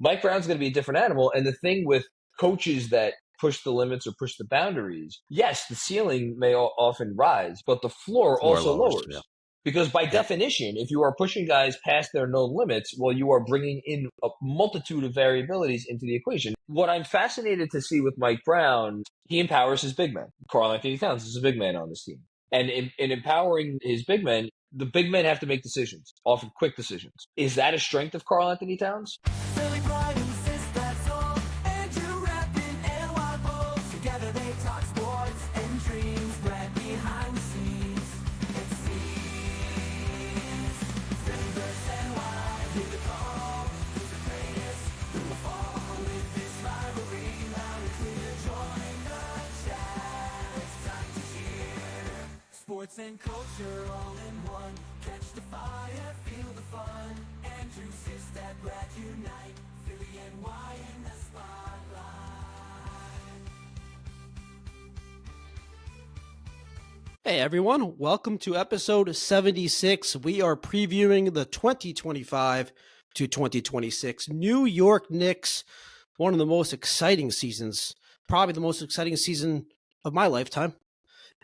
Mike Brown's going to be a different animal. And the thing with coaches that push the limits or push the boundaries, yes, the ceiling may often rise, but the floor also lowers. Yeah. Because by definition, if you are pushing guys past their known limits, well, you are bringing in a multitude of variabilities into the equation. What I'm fascinated to see with Mike Brown, he empowers his big men. Karl-Anthony Towns is a big man on this team. And in empowering his big men, the big men have to make decisions, often quick decisions. Is that a strength of Karl-Anthony Towns? Sports and culture all in one. Catch the fire, feel the fun. Andrew Sistat, glad unite. Philly NY in the spotlight. Hey everyone, welcome to episode 76. We are previewing the 2025 to 2026 New York Knicks, one of the most exciting seasons, probably the most exciting season of my lifetime.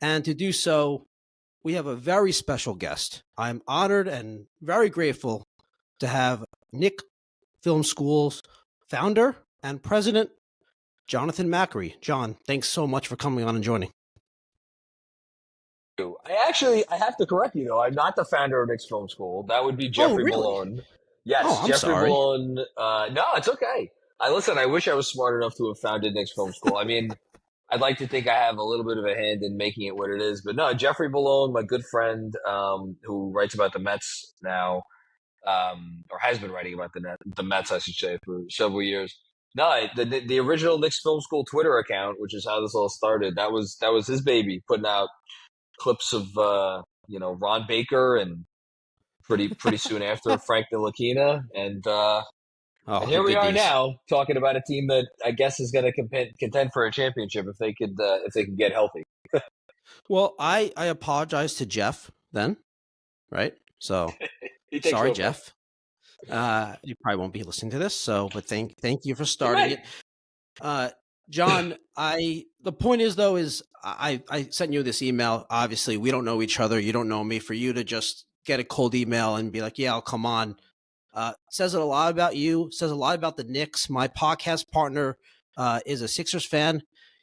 And to do so, we have a very special guest. I'm honored and very grateful to have Knick Film School's founder and president, Jonathan Macri. John, thanks so much for coming on and joining. I have to correct you, though. I'm not the founder of Knicks Film School. That would be Jeffrey Malone. Yes, I'm Jeffrey sorry. Malone. No, it's okay. I wish I was smart enough to have founded Knicks Film School. I mean, I'd like to think I have a little bit of a hand in making it what it is. But no, Jeffrey Malone, my good friend, who writes about the Mets now, or has been writing about the Mets, I should say, for several years. No, the original Knicks Film School Twitter account, which is how this all started, that was his baby, putting out clips of Ron Baker and pretty soon after Frank Ntilikina, and here we are now talking about a team that I guess is going to contend for a championship if they can get healthy. Well, I apologize to Jeff then, right? So sorry, Jeff. You probably won't be listening to this, but thank you for starting it. John, the point is though, I sent you this email. Obviously, we don't know each other. You don't know me. For you to just get a cold email and be like, yeah, I'll come on. Says a lot about you, says a lot about the Knicks. My podcast partner is a Sixers fan.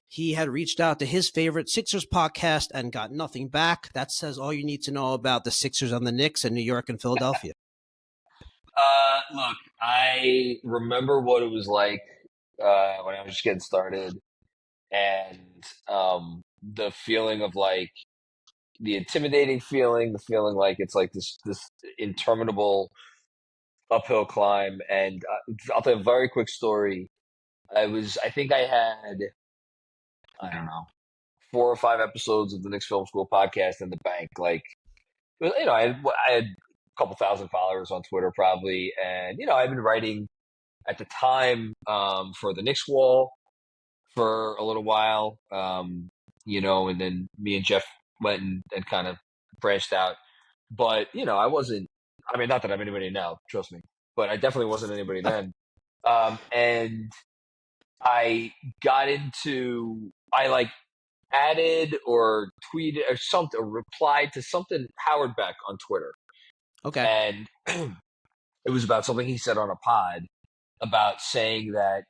He had reached out to his favorite Sixers podcast and got nothing back. That says all you need to know about the Sixers and the Knicks in New York and Philadelphia. Look, I remember what it was like when I was just getting started, and the feeling of like the intimidating feeling, the feeling like it's like this interminable uphill climb. And I'll tell you a very quick story. I think I had, I don't know, 4 or 5 episodes of the Knicks Film School podcast in the bank. Like, I had a couple thousand followers on Twitter probably. And, I've been writing at the time for the Knicks Wall for a little while, and then me and Jeff went and kind of branched out. But, not that I'm anybody now, trust me, but I definitely wasn't anybody then. And I got I added or tweeted or something, or replied to something Howard Beck on Twitter. Okay. And it was about something he said on a pod about saying that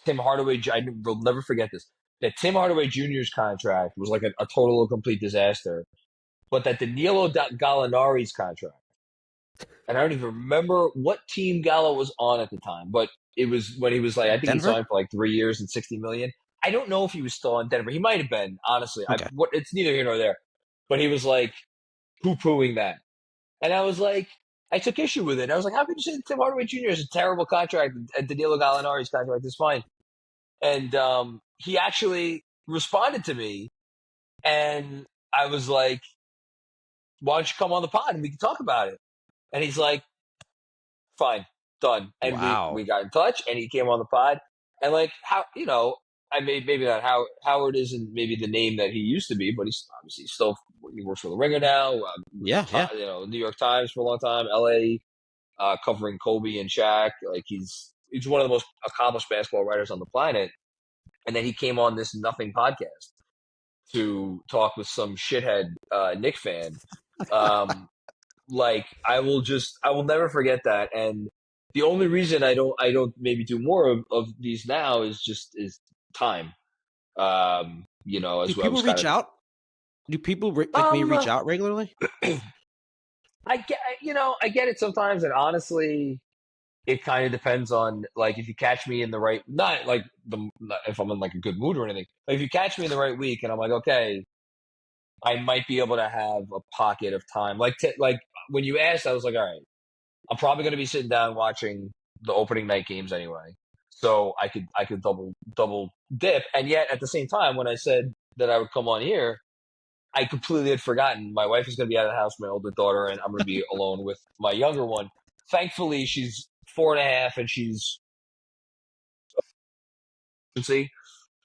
Tim Hardaway, I will never forget this, that Tim Hardaway Jr.'s contract was like a total and complete disaster, but that Danilo Gallinari's contract, and I don't even remember what team Gallo was on at the time, but it was when he was like, I think Denver? he signed for like 3 years and $60 million. I don't know if he was still on Denver. He might have been, honestly. Okay. It's neither here nor there. But he was like poo-pooing that. And I was like, I took issue with it. I was like, how could you say Tim Hardaway Jr. is a terrible contract and Danilo Gallinari's contract is fine? And he actually responded to me, and I was like, why don't you come on the pod and we can talk about it? And he's like, fine, done. And we got in touch, and he came on the pod. And like, how, maybe not Howard isn't maybe the name that he used to be, but he's obviously he works for the Ringer now. New York Times for a long time, LA, covering Kobe and Shaq. Like he's he's one of the most accomplished basketball writers on the planet. And then he came on this Nothing podcast to talk with some shithead Knick fan. Like I will never forget that. And the only reason I don't maybe do more of these now is time. You know, Do as I people was kind reach of out? Do people like me reach out regularly? I get it sometimes, and honestly, it kind of depends on like if you catch me in the right, not like not if I'm in like a good mood or anything. Like if you catch me in the right week, and I'm like, okay, I might be able to have a pocket of time. Like when you asked, I was like, all right, I'm probably going to be sitting down watching the opening night games anyway, so I could double dip. And yet at the same time, when I said that I would come on here, I completely had forgotten. My wife is going to be out of the house, my older daughter, and I'm going to be alone with my younger one. Thankfully, she's 4.5, and she's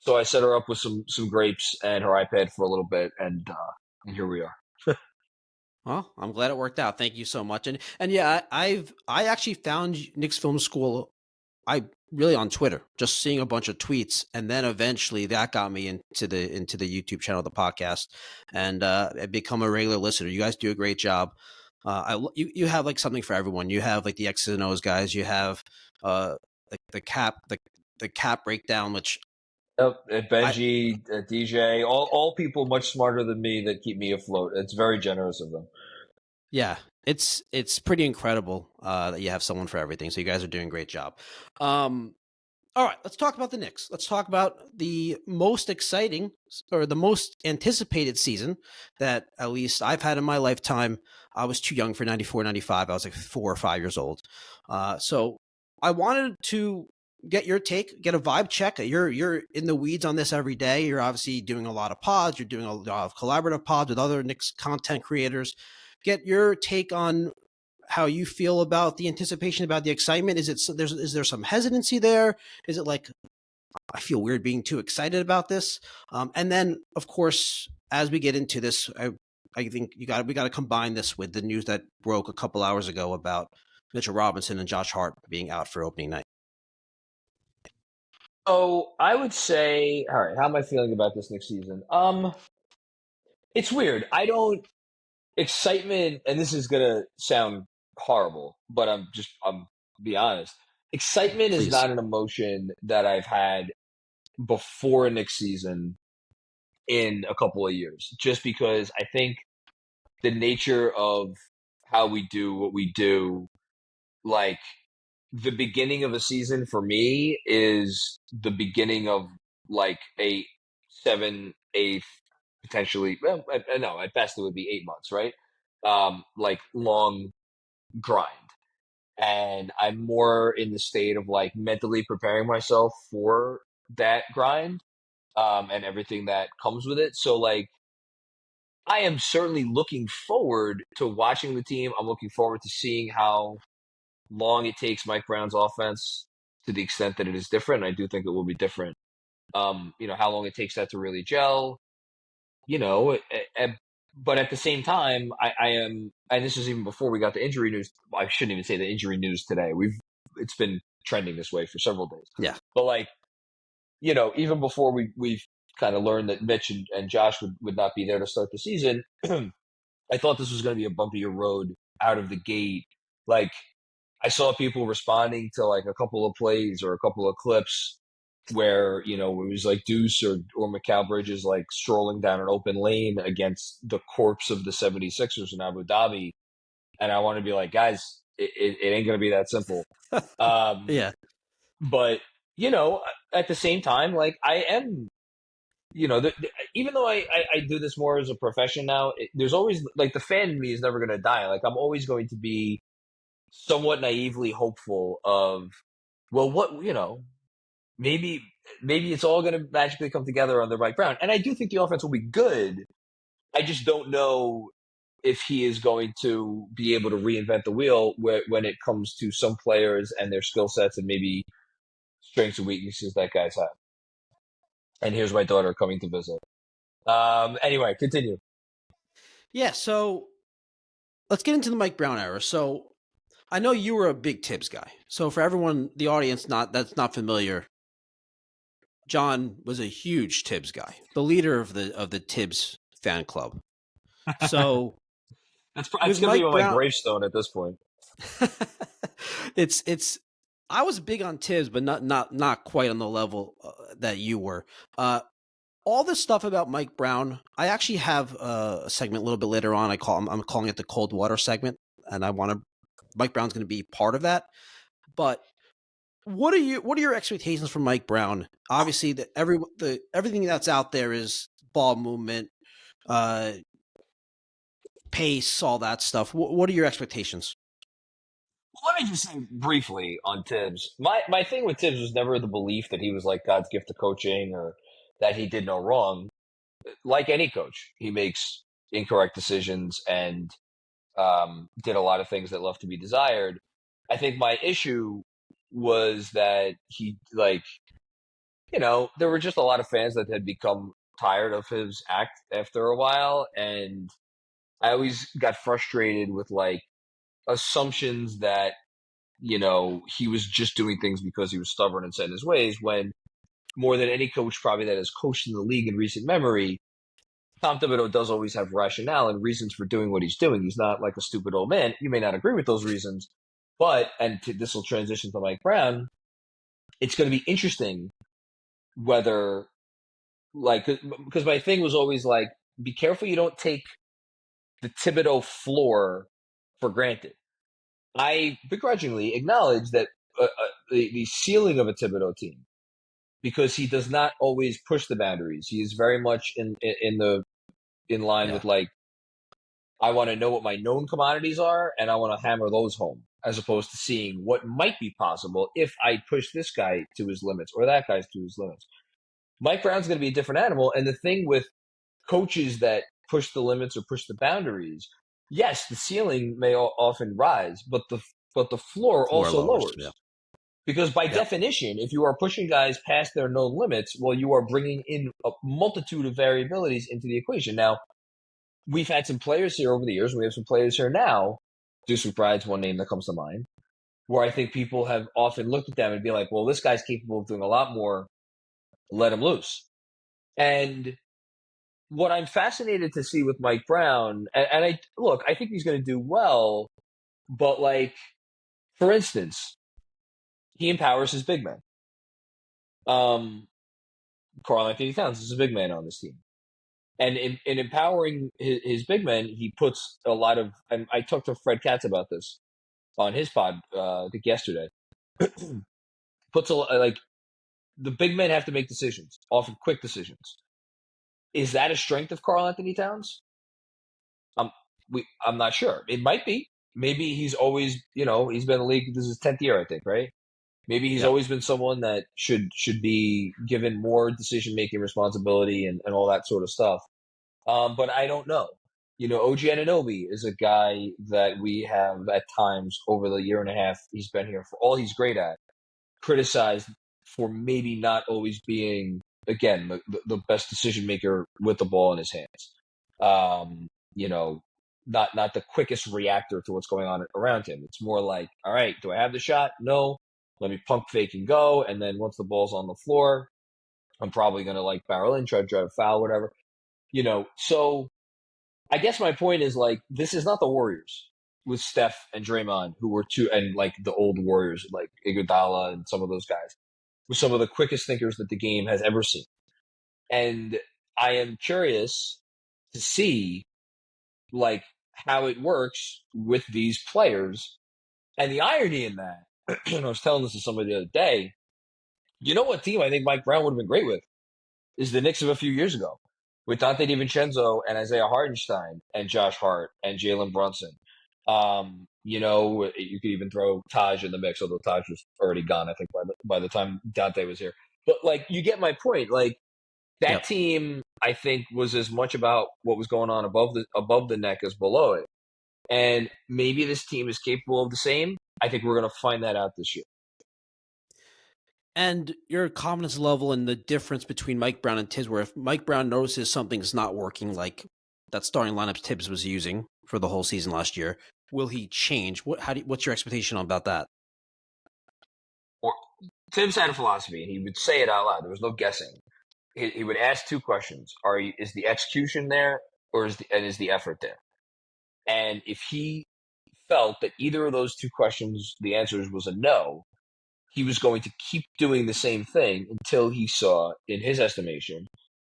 so I set her up with some grapes and her iPad for a little bit, and here we are. Well, I'm glad it worked out. Thank you so much. And yeah, I actually found Knicks Film School. I really on Twitter, just seeing a bunch of tweets, and then eventually that got me into the YouTube channel, the podcast, and I've become a regular listener. You guys do a great job. You have like something for everyone. You have like the X's and O's guys. You have like the cap breakdown, which Benji, DJ, all people much smarter than me that keep me afloat. It's very generous of them. Yeah, it's pretty incredible that you have someone for everything. So you guys are doing a great job. All right, let's talk about the Knicks. Let's talk about the most exciting or the most anticipated season that at least I've had in my lifetime. I was too young for 94, 95. I was like 4 or 5 years old. So I wanted to get your take, get a vibe check. You're in the weeds on this every day. You're obviously doing a lot of pods. You're doing a lot of collaborative pods with other Knicks content creators. Get your take on how you feel about the anticipation, about the excitement. Is there some hesitancy there? Is it like, I feel weird being too excited about this? And then, of course, as we get into this, I think we got to combine this with the news that broke a couple hours ago about Mitchell Robinson and Josh Hart being out for opening night. So I would say, all right, how am I feeling about this next season? It's weird. I don't excitement, and this is gonna sound horrible, but I'm be honest. Excitement is Please. not an emotion that I've had before next season in a couple of years, just because I think the nature of how we do what we do, like the beginning of a season for me is the beginning of like a 7, 8, potentially, well, no, at best it would be 8 months, right? Like long grind. And I'm more in the state of like mentally preparing myself for that grind, and everything that comes with it. So like I am certainly looking forward to watching the team. I'm looking forward to seeing how long it takes Mike Brown's offense, to the extent that it is different. I do think it will be different. How long it takes that to really gel, you know, but at the same time, I am, and this is even before we got the injury news. I shouldn't even say the injury news today. It's been trending this way for several days. Yeah. But like, even before we've kind of learned that Mitch and Josh would not be there to start the season, I thought this was going to be a bumpier road out of the gate. Like, I saw people responding to like a couple of plays or a couple of clips where, it was like Deuce or Mikal Bridges like strolling down an open lane against the corpse of the 76ers in Abu Dhabi. And I want to be like, guys, it ain't going to be that simple. Yeah. But, at the same time, like I am, even though I do this more as a profession now, there's always like the fan in me is never going to die. Like I'm always going to be somewhat naively hopeful of, well, maybe it's all going to magically come together on the right ground. And I do think the offense will be good. I just don't know if he is going to be able to reinvent the wheel when it comes to some players and their skill sets and maybe strengths and weaknesses that guys have. And here's my daughter coming to visit. Anyway, continue. Yeah, so let's get into the Mike Brown era. So I know you were a big Tibbs guy. So for everyone, the audience that's not familiar, John was a huge Tibbs guy, the leader of the Tibbs fan club. So That's with going to be Mike on my Brown, gravestone at this point. it's. I was big on Tibbs, but not quite on the level that you were. All this stuff about Mike Brown, I actually have a segment a little bit later on. I'm calling it the cold water segment, and Mike Brown's going to be part of that. But what are your expectations for Mike Brown? Obviously, everything that's out there is ball movement, pace, all that stuff. What are your expectations? Well, let me just say briefly on Tibbs. My thing with Tibbs was never the belief that he was like God's gift to coaching or that he did no wrong. Like any coach, he makes incorrect decisions and did a lot of things that left to be desired. I think my issue was that he, like, there were just a lot of fans that had become tired of his act after a while. And I always got frustrated with, like, assumptions that, he was just doing things because he was stubborn and set in his ways, when more than any coach probably that has coached in the league in recent memory, Tom Thibodeau does always have rationale and reasons for doing what he's doing. He's not like a stupid old man. You may not agree with those reasons, but, this will transition to Mike Brown, it's going to be interesting whether, like, because my thing was always like, be careful you don't take the Thibodeau floor for granted. I begrudgingly acknowledge that the ceiling of a Thibodeau team, because he does not always push the boundaries. He is very much in line with, like, I want to know what my known commodities are, and I want to hammer those home, as opposed to seeing what might be possible if I push this guy to his limits or that guy's to his limits. Mike Brown's going to be a different animal, and the thing with coaches that push the limits or push the boundaries, yes, the ceiling may often rise, but the floor also lowers. Yeah. Because by definition, if you are pushing guys past their known limits, well, you are bringing in a multitude of variabilities into the equation. Now, we've had some players here over the years. We have some players here now. Deuce McBride's one name that comes to mind, where I think people have often looked at them and be like, well, this guy's capable of doing a lot more. Let him loose. And what I'm fascinated to see with Mike Brown, and I think he's going to do well, but, like, for instance, he empowers his big men. Karl-Anthony Towns is a big man on this team. And in empowering his big men, he puts a lot of, and I talked to Fred Katz about this on his pod, I think yesterday, puts like, the big men have to make decisions, often quick decisions. Is that a strength of Karl-Anthony Towns? I'm not sure. It might be. Maybe he's always, he's been in the league. This is his 10th year, I think, right? Maybe he's always been someone that should be given more decision-making responsibility and all that sort of stuff. But I don't know. OG Anunoby is a guy that we have at times over the year and a half he's been here, for all he's great at, criticized for maybe not always being, again, the best decision maker with the ball in his hands. Not the quickest reactor to what's going on around him. It's more like, all right, do I have the shot? No. Let me pump fake and go. And then once the ball's on the floor, I'm probably going to, like, barrel in, try to drive a foul, whatever. So I guess my point is, like, this is not the Warriors with Steph and Draymond, who were and, like, the old Warriors, like Iguodala and some of those guys, were some of the quickest thinkers that the game has ever seen. And I am curious to see, like, how it works with these players. And the irony in that, and I was telling this to somebody the other day, what team I think Mike Brown would have been great with is the Knicks of a few years ago, with Dante DiVincenzo and Isaiah Hartenstein and Josh Hart and Jalen Brunson. You could even throw Taj in the mix, although Taj was already gone, I think, by the time Dante was here. But, like, you get my point. Like, that team, I think, was as much about what was going on above the neck as below it. And maybe this team is capable of the same. I think we're going to find that out this year. And your confidence level and the difference between Mike Brown and Tibbs, where if Mike Brown notices something's not working, like that starting lineup Tibbs was using for the whole season last year. Will he change? What's your expectation about that? Or Tibbs had a philosophy, and he would say it out loud. There was no guessing. He would ask two questions: is the execution there, or is the effort there? And if he felt that either of those two questions, the answer was a no, he was going to keep doing the same thing until he saw, in his estimation,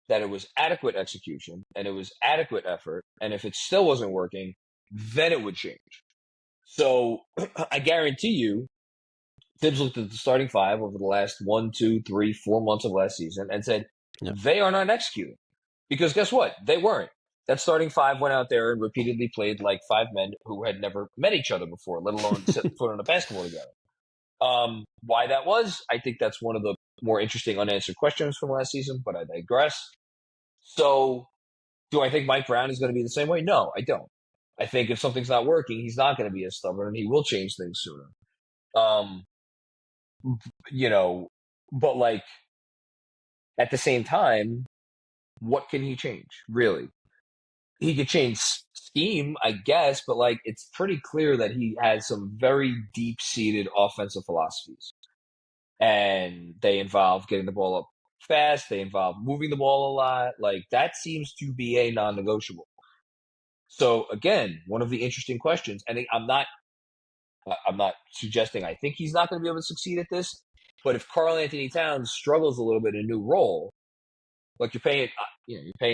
that it was adequate execution and it was adequate effort. And if it still wasn't working, then it would change. So I guarantee you, Tibbs looked at the starting five over the last 1, 2, 3, 4 months of last season and said, They are not executing. Because guess what? They weren't. That starting five went out there and repeatedly played like five men who had never met each other before, let alone set foot on a basketball together. Why that was, I think that's one of the more interesting unanswered questions from last season, but I digress. So, do I think Mike Brown is going to be the same way? No, I don't. I think if something's not working, he's not going to be as stubborn, and he will change things sooner. But like at the same time, what can he change? Really, he could change scheme, I guess, but like it's pretty clear that he has some very deep-seated offensive philosophies, and they involve getting the ball up fast. They involve moving the ball a lot. Like that seems to be a non-negotiable. So again, one of the interesting questions, and I'm not suggesting I think he's not going to be able to succeed at this, but if Karl-Anthony Towns struggles a little bit in a new role, like you're paying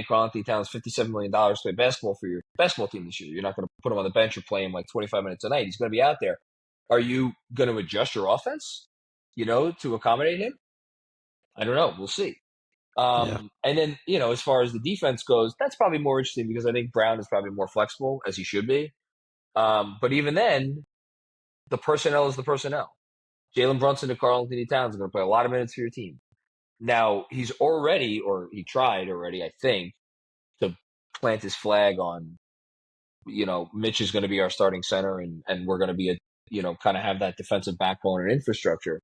Karl-Anthony Towns $57 million to play basketball for your basketball team this year. You're not going to put him on the bench or play him like 25 minutes a night. He's going to be out there. Are you going to adjust your offense, to accommodate him? I don't know. We'll see. And then, as far as the defense goes, that's probably more interesting because I think Brown is probably more flexible, as he should be. But even then, the personnel is the personnel. Jalen Brunson and Karl-Anthony Towns are going to play a lot of minutes for your team. Now, he tried already, I think, to plant his flag on, Mitch is going to be our starting center and we're going to be kind of have that defensive backbone and infrastructure.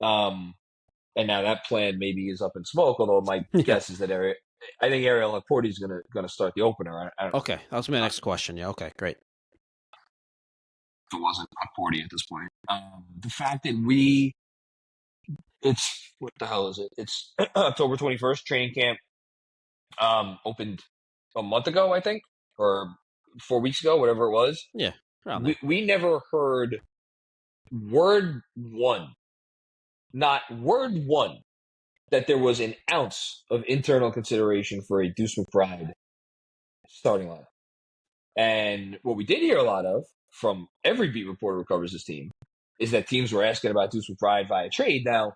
And now that plan maybe is up in smoke, although my guess is that I think Ariel Laporte is going to start the opener. I don't know. Okay, that was my next question. Yeah, okay, great. If it wasn't Laporte at this point. The fact that what the hell is it? It's October 21st, training camp opened a month ago, I think, or 4 weeks ago, whatever it was. Yeah. We never heard word one that there was an ounce of internal consideration for a Deuce McBride starting line. And what we did hear a lot of from every beat reporter who covers this team is that teams were asking about Deuce McBride via trade. Now,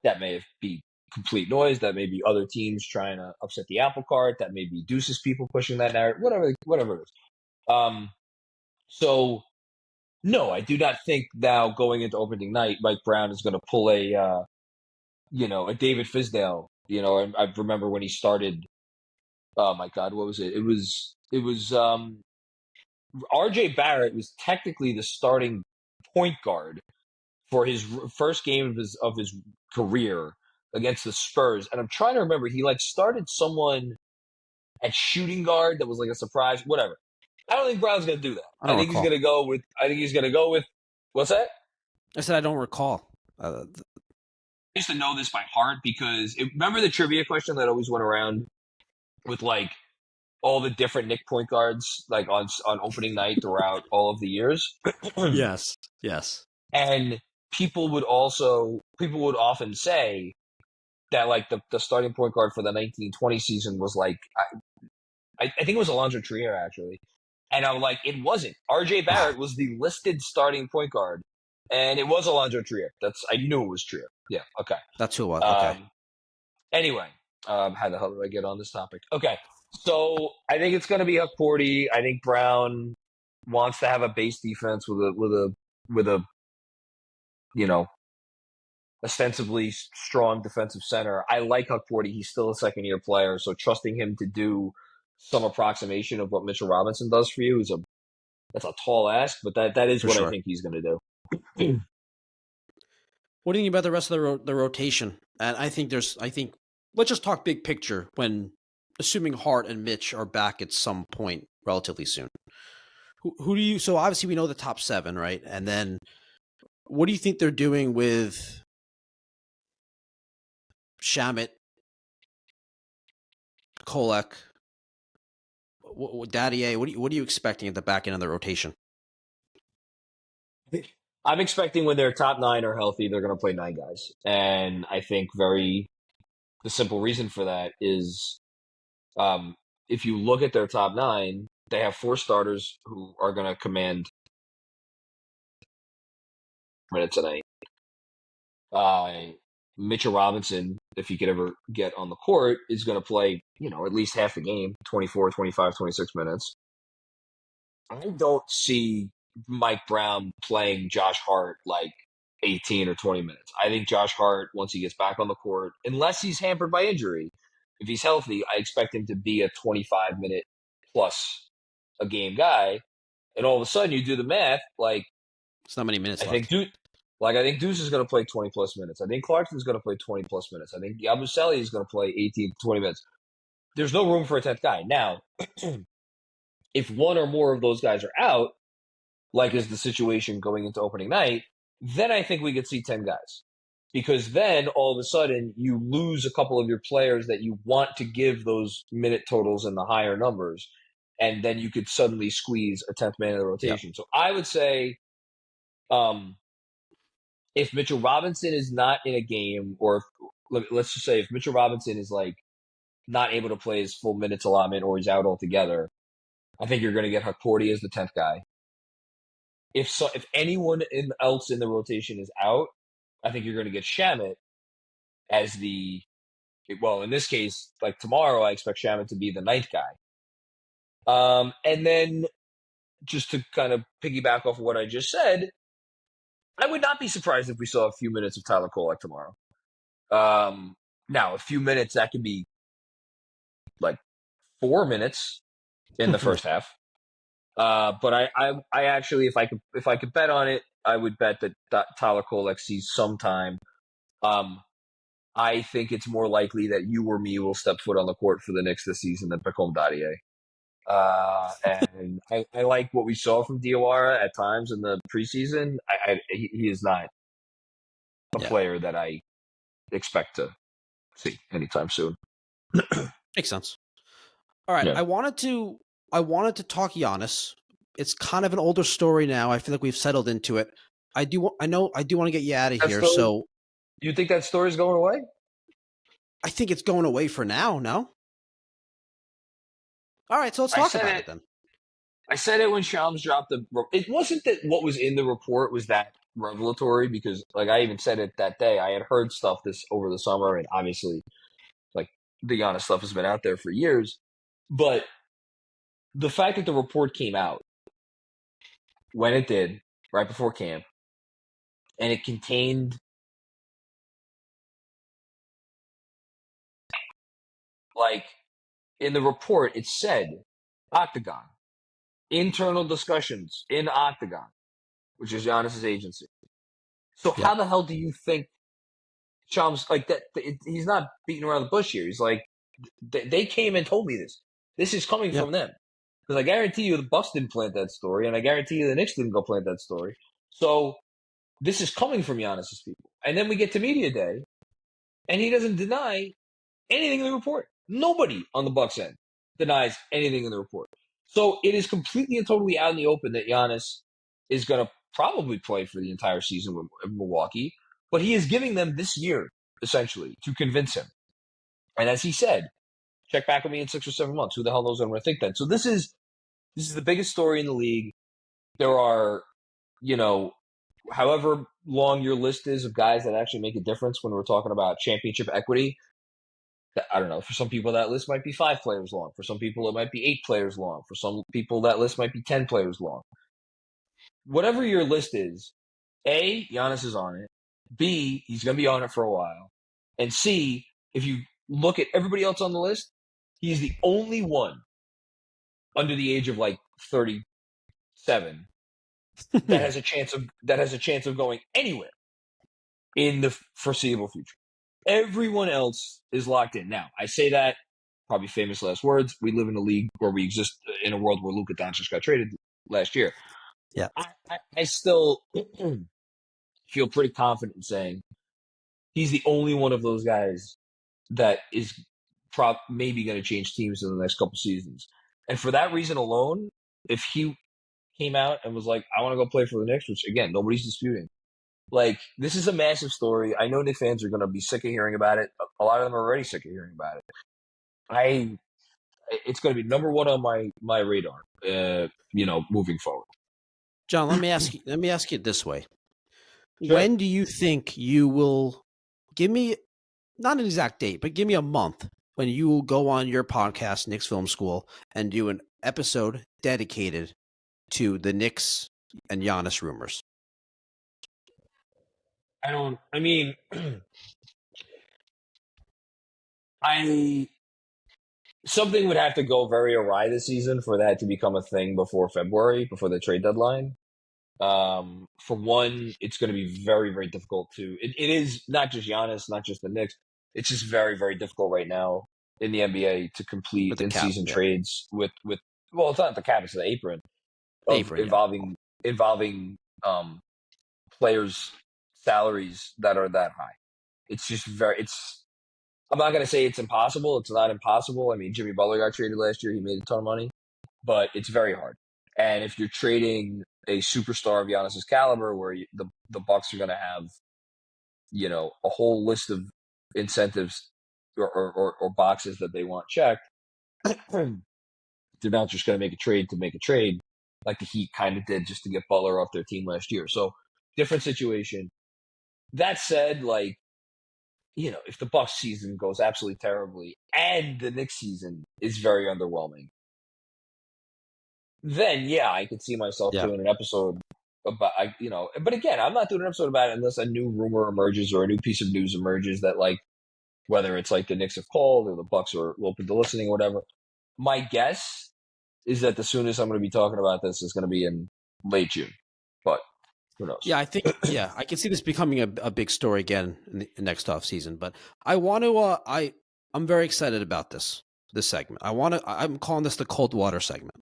that may be complete noise. That may be other teams trying to upset the apple cart. That may be Deuce's people pushing that narrative, whatever it is. So, no, I do not think now going into opening night, Mike Brown is going to pull a David Fizdale. I remember when he started. Oh my God, what was it? It was R.J. Barrett was technically the starting point guard for his first game of his career against the Spurs, and I'm trying to remember. He started someone at shooting guard that was like a surprise. Whatever. I don't think Brown's going to do that. I think he's going to go with. What's that? I said I don't recall. I used to know this by heart because remember the trivia question that always went around with all the different Knick point guards on opening night throughout all of the years. Yes. And people would often say that the starting point guard for the 1920 season was I think it was Alonzo Trier actually. And I'm like, it wasn't. R.J. Barrett was the listed starting point guard, and it was Alonzo Trier. I knew it was Trier. Yeah, okay. That's who it was. Okay. Anyway, how the hell did I get on this topic? Okay, so I think it's going to be Laporte. I think Brown wants to have a base defense with a ostensibly strong defensive center. I like Laporte. He's still a second-year player, so trusting him to do some approximation of what Mitchell Robinson does for you that's a tall ask, but that is what I think he's going to do. What do you think about the rest of the rotation? And I think let's just talk big picture when assuming Hart and Mitch are back at some point relatively soon. Who do you? So obviously we know the top 7, right? And then what do you think they're doing with Shamet, Kolek, Daddier? What are you expecting at the back end of the rotation? I'm expecting when their top 9 are healthy, they're going to play 9 guys. And I think the simple reason for that is if you look at their top 9, they have 4 starters who are going to command minutes a night. Mitchell Robinson, if he could ever get on the court, is going to play, at least half the game, 24, 25, 26 minutes. I don't see Mike Brown playing Josh Hart like 18 or 20 minutes. I think Josh Hart, once he gets back on the court, unless he's hampered by injury, if he's healthy, I expect him to be a 25-minute plus a game guy. And all of a sudden, you do the math, like it's not many minutes I left. think I think Deuce is going to play 20 plus minutes. I think Clarkson's going to play 20 plus minutes. I think Yabusele is going to play 18 to 20 minutes. There's no room for a 10th guy. Now, if one or more of those guys are out, like is the situation going into opening night, then I think we could see 10 guys. Because then all of a sudden you lose a couple of your players that you want to give those minute totals and the higher numbers, and then you could suddenly squeeze a 10th man in the rotation. So I would say if Mitchell Robinson is not in a game, or let's just say if Mitchell Robinson is like not able to play his full minutes allotment or he's out altogether, I think you're going to get Hakordi as the 10th guy. If anyone else in the rotation is out, I think you're going to get Shamet as in this case, like tomorrow, I expect Shamet to be the 9th guy. And then just to kind of piggyback off of what I just said, I would not be surprised if we saw a few minutes of Tyler Kolek tomorrow. Now, a few minutes, that could be like 4 minutes in the first half. But I actually, if I could bet on it, I would bet that Tyler Kolek sees some time. I think it's more likely that you or me will step foot on the court for the Knicks this season than Pacome Daddier. And I like what we saw from Diawara at times in the preseason. He is not a player that I expect to see anytime soon. Makes sense. All right, yeah. I wanted to talk Giannis. It's kind of an older story now. I feel like we've settled into it. I do want to get you out of here. So, you think that story's going away? I think it's going away for now. No. All right, so let's talk about it then. I said it when Shams dropped it wasn't that what was in the report was that revelatory, because like I even said it that day. I had heard stuff this over the summer, and obviously like the Giannis stuff has been out there for years. But the fact that the report came out when it did, right before camp, and it contained like in the report, it said Octagon. Internal discussions in Octagon, which is Giannis' agency. So how the hell do you think Shams, like that? He's not beating around the bush here. He's like, they came and told me this. This is coming from them. Because I guarantee you the Bucks didn't plant that story, and I guarantee you the Knicks didn't go plant that story. So this is coming from Giannis' people. And then we get to media day, and he doesn't deny anything in the report. Nobody on the Bucks end denies anything in the report. So it is completely and totally out in the open that Giannis is going to probably play for the entire season with Milwaukee, but he is giving them this year, essentially, to convince him. And as he said, check back with me in 6 or 7 months. Who the hell knows what I'm going to think then? So this is the biggest story in the league. There are, however long your list is of guys that actually make a difference when we're talking about championship equity. I don't know. For some people, that list might be 5 players long. For some people, it might be 8 players long. For some people, that list might be 10 players long. Whatever your list is, A, Giannis is on it. B, he's going to be on it for a while. And C, if you look at everybody else on the list, he's the only one under the age of like 37 that has a chance of going anywhere in the foreseeable future. Everyone else is locked in. Now, I say that, probably famous last words. We live in a league where we exist in a world where Luka Doncic got traded last year. Yeah. I still feel pretty confident in saying he's the only one of those guys that is maybe going to change teams in the next couple seasons. And for that reason alone, if he came out and was like, I want to go play for the Knicks, which again, nobody's disputing. Like, this is a massive story. I know Knicks fans are going to be sick of hearing about it. A lot of them are already sick of hearing about it. It's going to be number one on my radar, moving forward. John, let me ask you this way. Sure. When do you think you will give me not an exact date, but give me a month when you will go on your podcast, Knicks Film School, and do an episode dedicated to the Knicks and Giannis rumors? Something would have to go very awry this season for that to become a thing before February, before the trade deadline. For one, it's going to be very, very difficult it is not just Giannis, not just the Knicks. It's just very, very difficult right now in the NBA to complete in-season trades with well, it's not the cap, it's the apron involving players' salaries that are that high. It's just I'm not going to say it's impossible. It's not impossible. I mean, Jimmy Butler got traded last year. He made a ton of money, but it's very hard. And if you're trading a superstar of Giannis's caliber, where the Bucks are going to have, a whole list of incentives or boxes that they want checked, they're not just going to make a trade to make a trade, like the Heat kind of did just to get Butler off their team last year. So different situation. That said, if the Bucks season goes absolutely terribly and the Knicks season is very underwhelming, then yeah, I could see myself doing an episode about, but again, I'm not doing an episode about it unless a new rumor emerges or a new piece of news emerges that, like, whether it's like the Knicks have called or the Bucks are open to listening or whatever. My guess is that the soonest I'm going to be talking about this is going to be in late June, but who knows? Yeah, I think, I can see this becoming a big story again in the next off season, but I want to, I'm very excited about this segment. I'm calling this the cold water segment.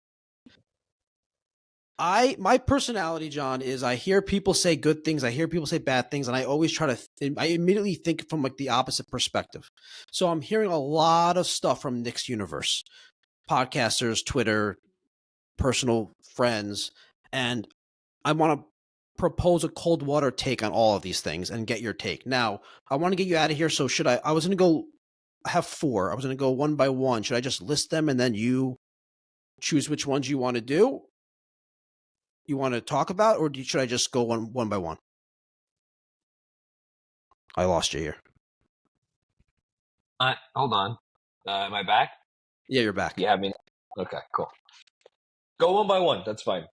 My personality, John, is I hear people say good things, I hear people say bad things, and I always try to I immediately think from like the opposite perspective. So I'm hearing a lot of stuff from Knicks universe, podcasters, Twitter, personal friends, and I want to propose a cold water take on all of these things and get your take. Now, I want to get you out of here. So I was going to go have 4. I was going to go one by one. Should I just list them and then you choose which ones you want to do? You want to talk about, or should I just go one by one? I lost you here. Hold on. Am I back? Yeah, you're back. Yeah, okay, cool. Go one by one. That's fine.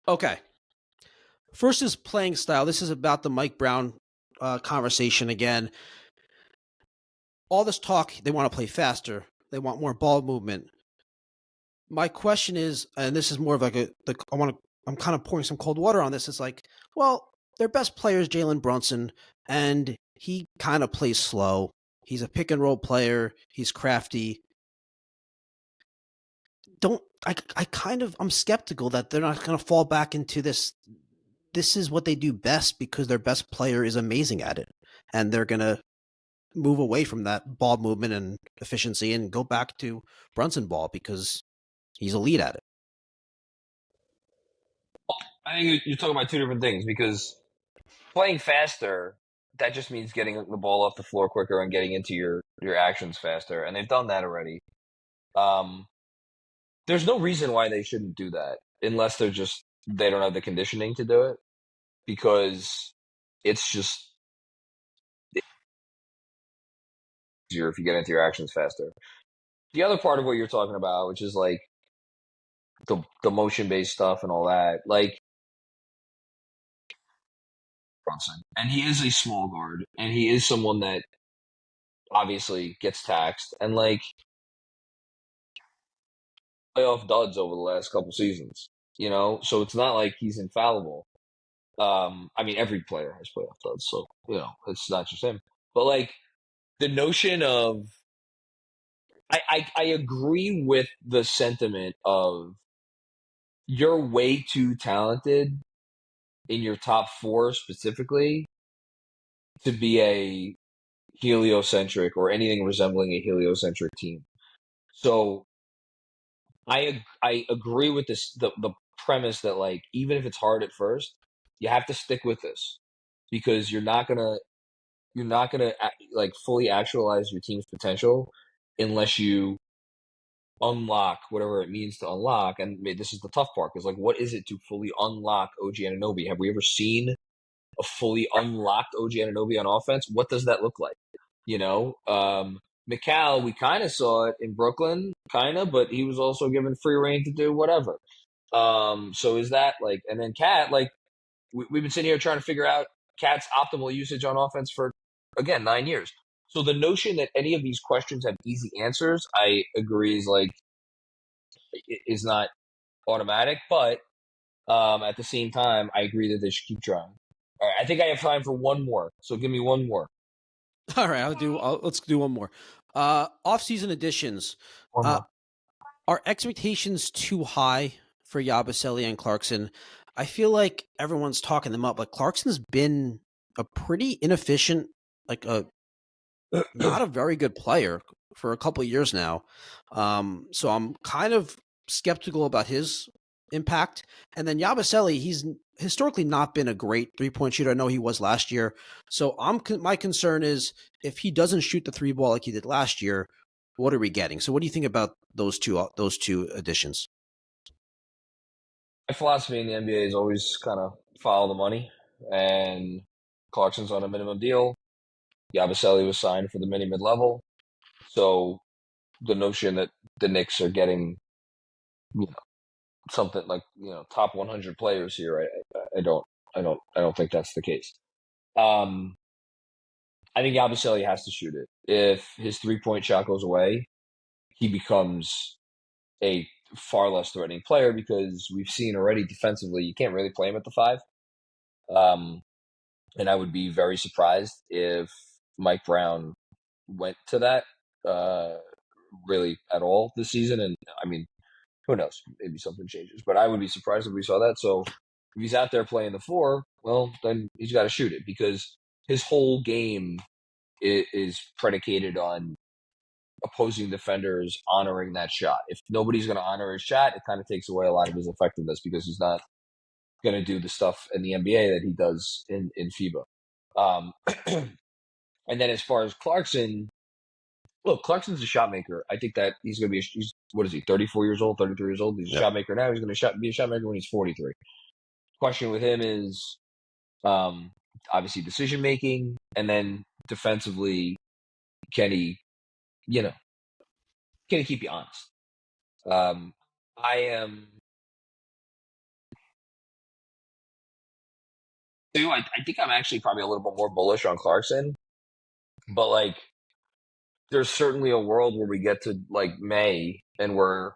Okay. First is playing style. This is about the Mike Brown conversation again. All this talk, they want to play faster. They want more ball movement. My question is, and this is more of like I'm kind of pouring some cold water on this. It's like, well, their best player is Jalen Brunson, and he kind of plays slow. He's a pick and roll player. He's crafty. I'm skeptical that they're not going to fall back into this. This is what they do best because their best player is amazing at it. And they're going to move away from that ball movement and efficiency and go back to Brunson ball because he's elite at it. I think you're talking about two different things, because playing faster, that just means getting the ball off the floor quicker and getting into your actions faster. And they've done that already. There's no reason why they shouldn't do that unless they don't have the conditioning to do it, because it's just easier if you get into your actions faster. The other part of what you're talking about, which is like the motion-based stuff and all that, like Brunson, and he is a small guard, and he is someone that obviously gets taxed, and like playoff duds over the last couple seasons, so it's not like he's infallible. Every player has playoff duds, so it's not just him. But like the notion of, I agree with the sentiment of you're way too talented in your top four specifically to be a heliocentric or anything resembling a heliocentric team. So I agree with the premise that like even if it's hard at first, you have to stick with this because you're not gonna like fully actualize your team's potential unless you unlock whatever it means to unlock. And this is the tough part because like what is it to fully unlock OG Anunoby? Have we ever seen a fully unlocked OG Anunoby on offense? What does that look like? McCall, we kind of saw it in Brooklyn, kind of, but he was also given free reign to do whatever. So is that like, and then Cat, like, we've been sitting here trying to figure out Cat's optimal usage on offense for, again, 9 years. So the notion that any of these questions have easy answers, I agree, is not automatic, but at the same time, I agree that they should keep trying. All right, I think I have time for one more, so give me one more. All right, let's do one more. Off-season additions. One more. Are expectations too high for Yabusele and Clarkson? I feel like everyone's talking them up, but Clarkson's been a pretty inefficient, like not a very good player for a couple of years now. So I'm kind of skeptical about his impact. And then Yabusele, he's historically not been a great 3-point shooter. I know he was last year. So my concern is if he doesn't shoot the 3 ball like he did last year, what are we getting? So what do you think about those two additions? My philosophy in the NBA is always kind of follow the money, and Clarkson's on a minimum deal. Yabusele was signed for the mid-level, so the notion that the Knicks are getting, something like top 100 players here, I don't think that's the case. I think Yabusele has to shoot it. If his 3-point shot goes away, he becomes a far less threatening player because we've seen already defensively you can't really play him at the 5. And I would be very surprised if Mike Brown went to that really at all this season. And I mean, who knows? Maybe something changes, but I would be surprised if we saw that. So if he's out there playing the 4, well, then he's got to shoot it because his whole game is predicated on opposing defenders honoring that shot. If nobody's going to honor his shot, it kind of takes away a lot of his effectiveness because he's not going to do the stuff in the NBA that he does in FIBA. And then as far as Clarkson, look, Clarkson's a shot maker. I think that he's going to be, what is he, 34 years old, 33 years old? He's a shot maker now. He's going to be a shot maker when he's 43. Question with him is obviously decision making, and then defensively, can he keep you honest? I think I'm actually probably a little bit more bullish on Clarkson, but like there's certainly a world where we get to like May and we're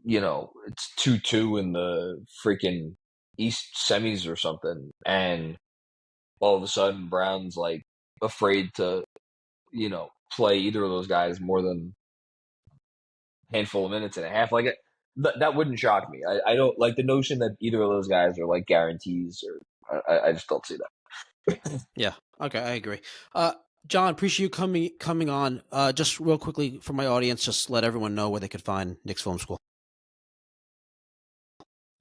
it's 2-2 in the freaking East semis or something, and all of a sudden Brown's like afraid to play either of those guys more than a handful of minutes and a half. Like that wouldn't shock me. I don't like the notion that either of those guys are like guarantees, or I just don't see that. Yeah. Okay, I agree. John, appreciate you coming on. Just real quickly for my audience, just let everyone know where they could find Knicks Film School.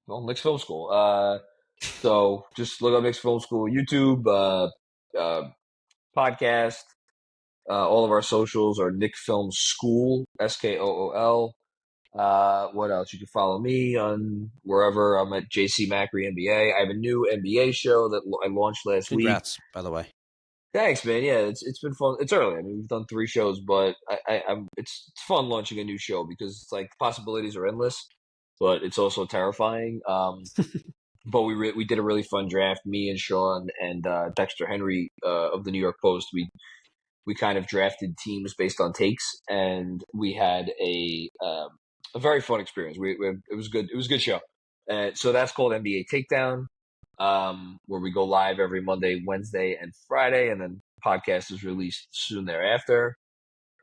Well, Knicks Film School. So just look up Knicks Film School, YouTube, podcast. All of our socials are Knick Film School, SKOOL. What else? You can follow me on wherever. I'm at JC Macri NBA. I have a new NBA show that I launched last week. Congrats, by the way. Thanks, man. Yeah, it's been fun. It's early. I mean, we've done 3 shows, but it's fun launching a new show because it's like possibilities are endless, but it's also terrifying. But we did a really fun draft. Me and Sean and Dexter Henry of the New York Post. We kind of drafted teams based on takes, and we had a very fun experience. It was good. It was a good show. So that's called NBA Takedown, where we go live every Monday, Wednesday, and Friday, and then podcast is released soon thereafter.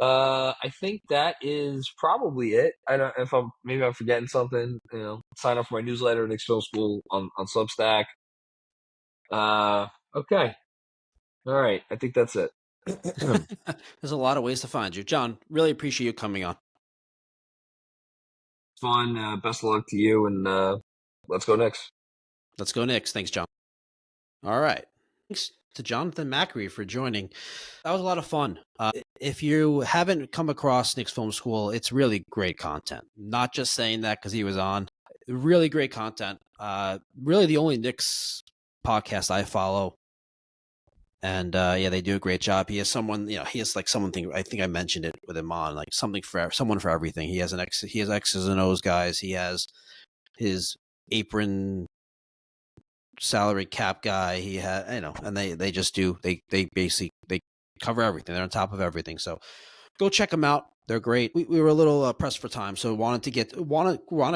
I think that is probably it. I don't if I'm forgetting something. Sign up for my newsletter, Knicks Film School on Substack. Okay, all right. I think that's it. There's a lot of ways to find you, John. Really appreciate you coming on. Fun. Best of luck to you, and let's go Knicks. Let's go Knicks. Thanks, John. All right. Thanks to Jonathan Macri for joining. That was a lot of fun. If you haven't come across Knicks Film School, it's really great content. Not just saying that because he was on. Really great content. Really the only Knicks podcast I follow. And yeah, they do a great job. He has someone, he has like something. I think I mentioned it with him on, like someone for everything. He has he has X's and O's guys. He has his apron salary cap guy. He had, and they just do. They basically they cover everything. They're on top of everything. So go check them out. They're great. We were a little pressed for time, so wanted to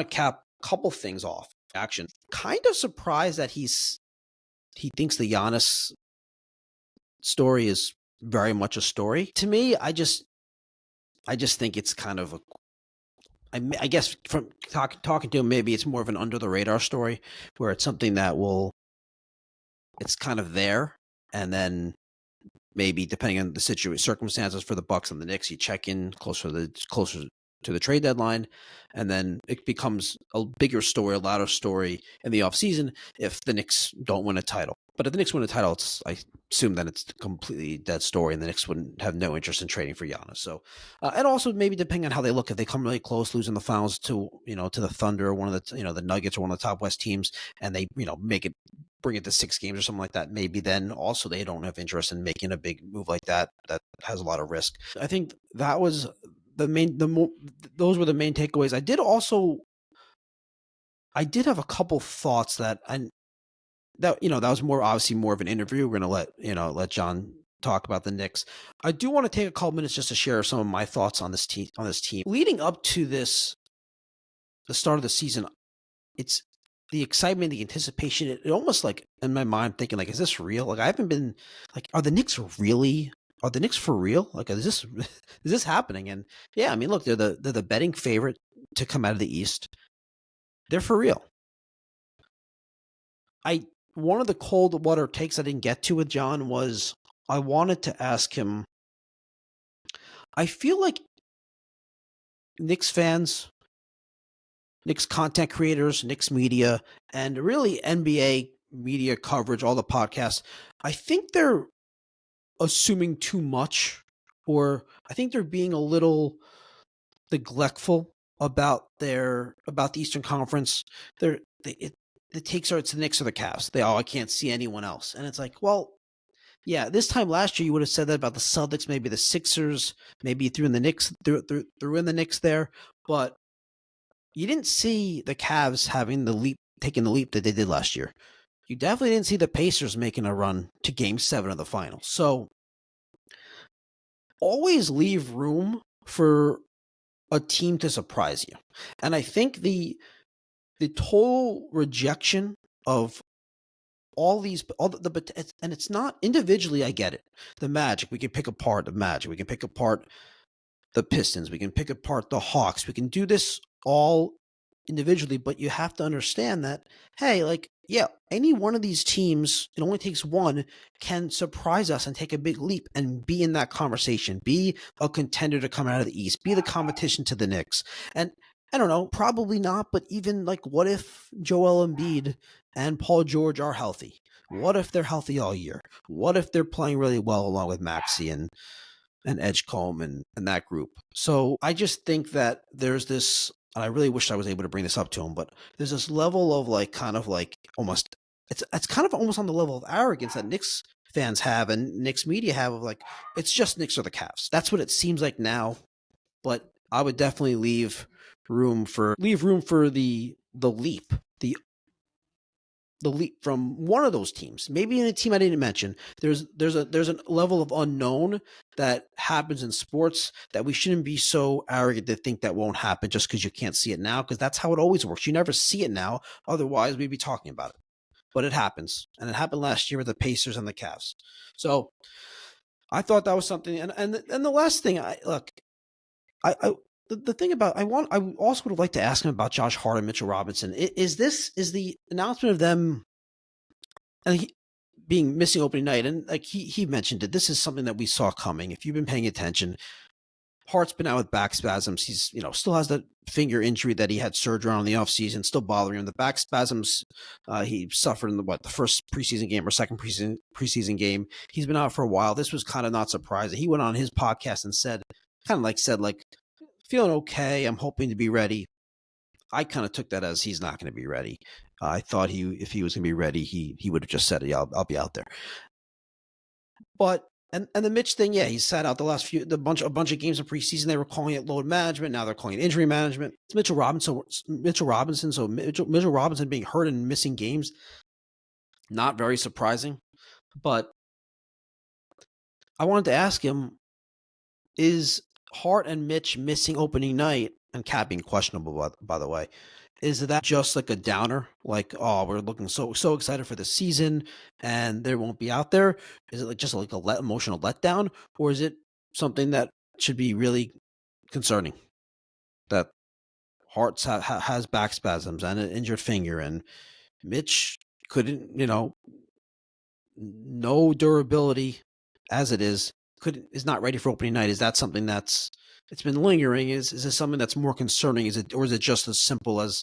cap a couple things off. Action. Kind of surprised that he thinks the Giannis story is very much a story. To me, I just think it's kind of I guess from talking to him, maybe it's more of an under the radar story where it's something that it's kind of there, and then maybe depending on the circumstances for the Bucks and the Knicks, you check in closer to the trade deadline, and then it becomes a bigger story, a louder story in the offseason if the Knicks don't win a title. But if the Knicks win a title, I assume that it's a completely dead story, and the Knicks wouldn't have no interest in trading for Giannis. So, and also maybe depending on how they look, if they come really close, losing the finals to the Thunder, or one of the the Nuggets, or one of the top West teams, and they bring it to 6 games or something like that, maybe then also they don't have interest in making a big move like that has a lot of risk. I think that was those were the main takeaways. I did have a couple thoughts that was obviously more of an interview. We're going to let John talk about the Knicks. I do want to take a couple minutes just to share some of my thoughts on this team. Leading up to the start of the season, it's the excitement, the anticipation. It almost like in my mind thinking like, is this real? Like I haven't been like, are the Knicks for real? Like, is this happening? And yeah, I mean, look, they're the betting favorite to come out of the East. They're for real. One of the cold water takes I didn't get to with John was I wanted to ask him. I feel like Knicks fans, Knicks content creators, Knicks media, and really NBA media coverage, all the podcasts, I think they're assuming too much, or I think they're being a little neglectful about the Eastern Conference. The takes are it's the Knicks or the Cavs. I can't see anyone else. And it's like, well, yeah, this time last year you would have said that about the Celtics, maybe the Sixers, maybe you threw in the Knicks, threw in the Knicks there, but you didn't see the Cavs taking the leap that they did last year. You definitely didn't see the Pacers making a run to Game 7 of the finals. So always leave room for a team to surprise you. And I think the total rejection of and it's not individually, I get it. The Magic, we can pick apart the Magic. We can pick apart the Pistons. We can pick apart the Hawks. We can do this all individually, but you have to understand that, hey, like, yeah, any one of these teams, it only takes one, can surprise us and take a big leap and be in that conversation, be a contender to come out of the East, be the competition to the Knicks. And I don't know, probably not, but even like, what if Joel Embiid and Paul George are healthy? What if they're healthy all year? What if they're playing really well along with Maxey and Edgecombe and that group? So I just think that there's this, and I really wish I was able to bring this up to him, but there's this level of like, kind of like almost, it's kind of almost on the level of arrogance that Knicks fans have and Knicks media have of like, it's just Knicks or the Cavs. That's what it seems like now, but I would definitely leave room for the leap, the leap from one of those teams, maybe in a team I didn't mention. There's a level of unknown that happens in sports that we shouldn't be so arrogant to think that won't happen just because you can't see it now, because that's how it always works. You never see it now, otherwise we'd be talking about it. But it happens, and it happened last year with the Pacers and the Cavs. So I thought that was something. And the last thing, the thing about I also would have liked to ask him about Josh Hart and Mitchell Robinson. Is the announcement of them and being missing opening night, and like he mentioned it. This is something that we saw coming. If you've been paying attention, Hart's been out with back spasms. He's still has that finger injury that he had surgery on in the offseason, still bothering him. The back spasms he suffered in the first preseason game or second preseason game. He's been out for a while. This was kind of not surprising. He went on his podcast and said feeling okay. I'm hoping to be ready. I kind of took that as he's not going to be ready. I thought if he was going to be ready, he would have just said, "Yeah, I'll be out there." But and the Mitch thing, yeah, he sat out a bunch of games of preseason. They were calling it load management. Now they're calling it injury management. It's Mitchell Robinson. So Mitchell Robinson being hurt and missing games, not very surprising. But I wanted to ask him: is Hart and Mitch missing opening night and Cat being questionable, by the way, is that just like a downer? Like, oh, we're looking so excited for the season and they won't be out there. Is it just like emotional letdown, or is it something that should be really concerning? That Hart has back spasms and an injured finger, and Mitch couldn't, no durability as it is not ready for opening night. Is that something it's been lingering? Is this something that's more concerning? Is it just as simple as,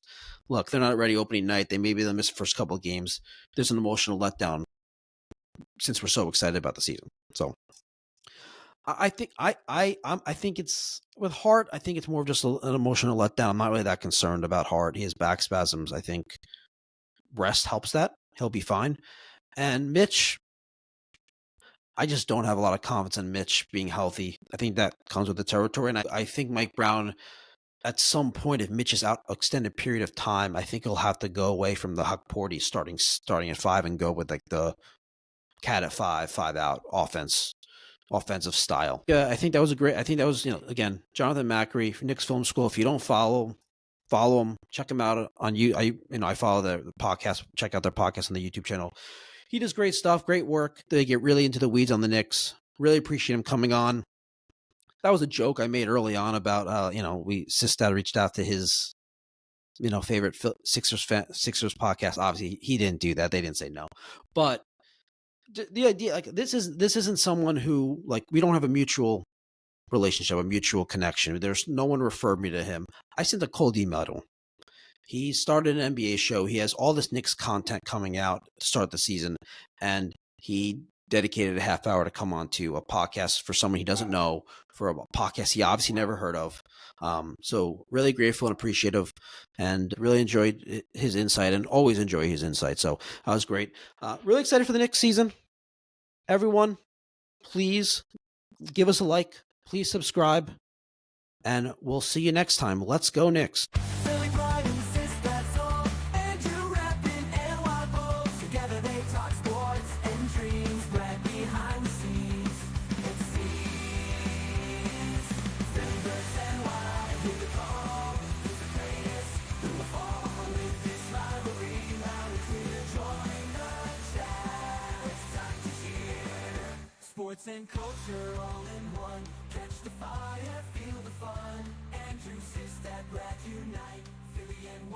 look, they're not ready opening night. They'll miss the first couple of games. There's an emotional letdown since we're so excited about the season. So I think it's with Hart. I think it's more of just an emotional letdown. I'm not really that concerned about Hart. He has back spasms. I think rest helps that. He'll be fine. And Mitch, I just don't have a lot of confidence in Mitch being healthy. I think that comes with the territory. And I think Mike Brown, at some point, if Mitch is out an extended period of time, I think he'll have to go away from the Huck Porty starting at 5 and go with like the Cat at 5 out offensive style. Yeah, I think that was again, Jonathan Macri from Knicks Film School. If you don't follow him, check him out on I follow the podcast. Check out their podcast on the YouTube channel. He does great stuff, great work. They get really into the weeds on the Knicks. Really appreciate him coming on. That was a joke I made early on about, Sistad reached out to his, favorite Sixers podcast. Obviously, he didn't do that. They didn't say no. But the idea, like, this isn't someone who, like, we don't have a mutual relationship, a mutual connection. There's no one referred me to him. I sent a cold email to him. He started an NBA show. He has all this Knicks content coming out to start the season, and he dedicated a half hour to come on to a podcast for someone he doesn't know, for a podcast he obviously never heard of. So really grateful and appreciative, and really enjoyed his insight, and always enjoy his insight. So that was great. Really excited for the next season. Everyone, please give us a like. Please subscribe, and we'll see you next time. Let's go Knicks. Philly pride insists that's all. Andrew rapping and wild balls. Together they talk sports and dreams. Right behind the scenes, it seems. Philly verse and wide. Who the call? Who's the greatest? Who will fall with this rivalry? Loud and clear. Join the chat. It's time to cheer. Sports and culture all in one. Catch the fire, feel the fun. Andrew Sistad, glad unite. Philly and